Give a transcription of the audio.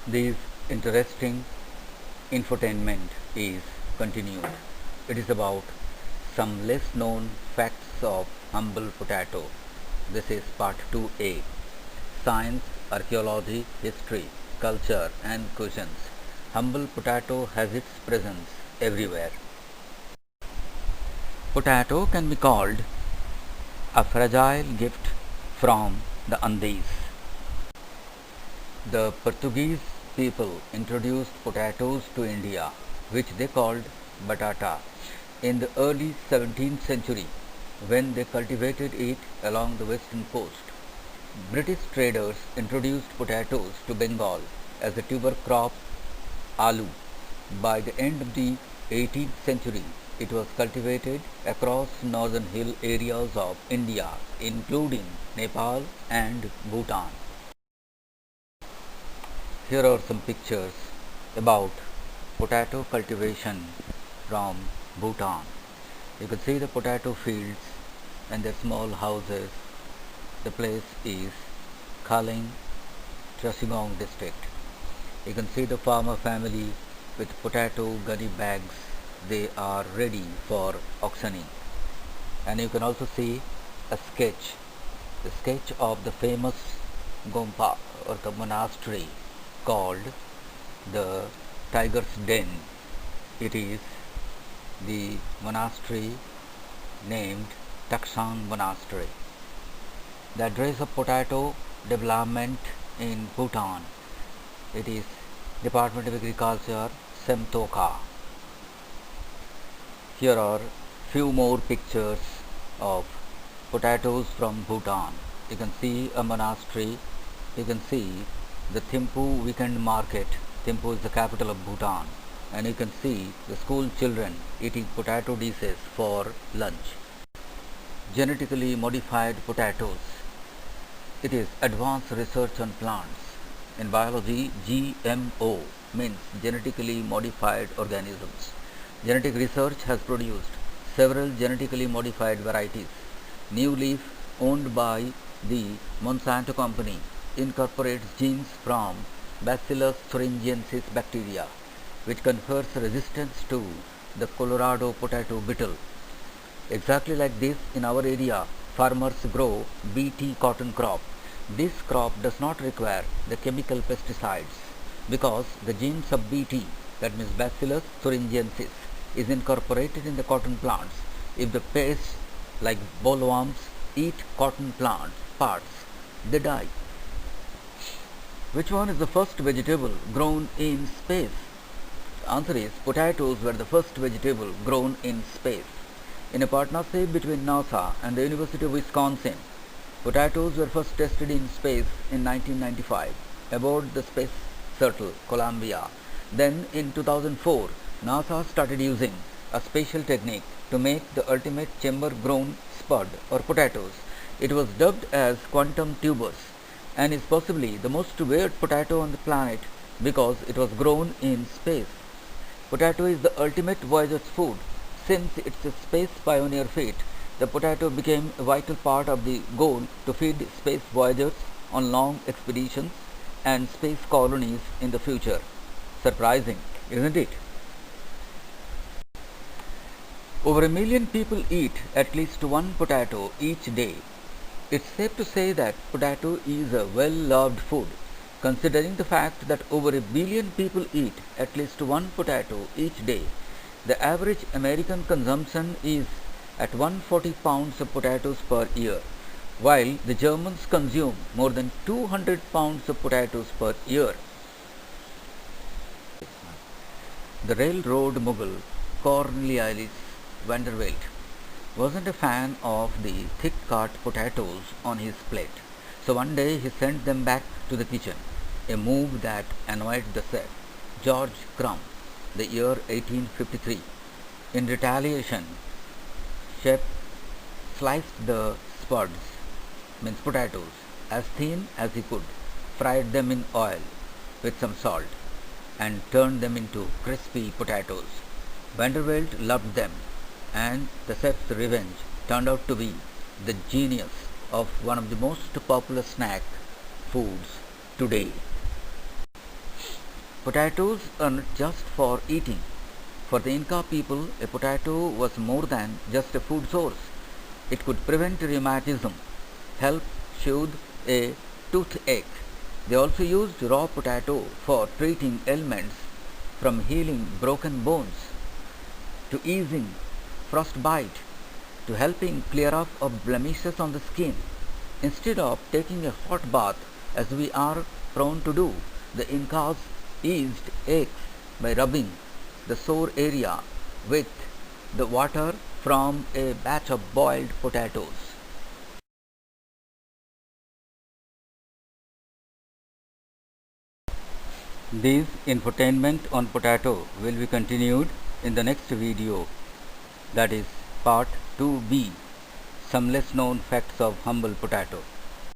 This interesting infotainment is continued. It is about some less known facts of humble potato. This is part 2A. Science, archaeology, history, culture and cuisines. Humble potato has its presence everywhere. Potato can be called a fragile gift from the Andes. The Portuguese people introduced potatoes to India, which they called batata, in the early 17th century when they cultivated it along the western coast. British traders introduced potatoes to Bengal as a tuber crop aloo. By the end of the 18th century, it was cultivated across northern hill areas of India, including Nepal and Bhutan. Here are some pictures about potato cultivation from Bhutan. You can see the potato fields and their small houses. The place is Khaling, Trasingong district. You can see the farmer family with potato gunny bags. They are ready for auctioning. And you can also see a sketch, the sketch of the famous Gompa or the monastery called the Tiger's Den. It is the monastery named Taksang Monastery. The address of potato development in Bhutan. It is Department of Agriculture, Semtoka. Here are few more pictures of potatoes from Bhutan. You can see a monastery. You can see the Thimphu weekend market. Thimphu is the capital of Bhutan. And you can see the school children eating potato dishes for lunch. Genetically modified potatoes. It is advanced research on plants. In biology, GMO means genetically modified organisms. Genetic research has produced several genetically modified varieties. New Leaf, owned by the Monsanto company, incorporates genes from Bacillus thuringiensis bacteria, which confers resistance to the Colorado potato beetle. Exactly like this, in our area, farmers grow Bt cotton crop. This crop does not require the chemical pesticides because the genes of Bt, that means Bacillus thuringiensis, is incorporated in the cotton plants. If the pests like bollworms eat cotton plant parts, they die. Which one is the first vegetable grown in space? The answer is potatoes were the first vegetable grown in space. In a partnership between NASA and the University of Wisconsin, potatoes were first tested in space in 1995 aboard the Space Shuttle Columbia. Then in 2004, NASA started using a special technique to make the ultimate chamber-grown spud or potatoes. It was dubbed as quantum tubers and is possibly the most weird potato on the planet because it was grown in space. Potato is the ultimate voyager's food. Since its space pioneer feat, the potato became a vital part of the goal to feed space voyagers on long expeditions and space colonies in the future. Surprising, isn't it? Over a million people eat at least one potato each day. It's safe to say that potato is a well-loved food, considering the fact that over a billion people eat at least one potato each day. The average American consumption is at 140 pounds of potatoes per year, while the Germans consume more than 200 pounds of potatoes per year. The railroad mogul Cornelius Vanderbilt wasn't a fan of the thick cut potatoes on his plate, so one day he sent them back to the kitchen, a move that annoyed the chef, George Crumb, the year 1853. In retaliation, chef sliced the spuds, means potatoes, as thin as he could, fried them in oil with some salt, and turned them into crispy potatoes. Vanderbilt loved them, and the chef's revenge turned out to be the genius of one of the most popular snack foods today. Potatoes are not just for eating. For the Inca people, a potato was more than just a food source. It could prevent rheumatism, help soothe a toothache. They also used raw potato for treating ailments, from healing broken bones to easing frostbite to helping clear up of blemishes on the skin. Instead of taking a hot bath as we are prone to do, the Incas eased aches by rubbing the sore area with the water from a batch of boiled potatoes. This infotainment on potato will be continued in the next video, that is part 2b, some less known facts of humble potato.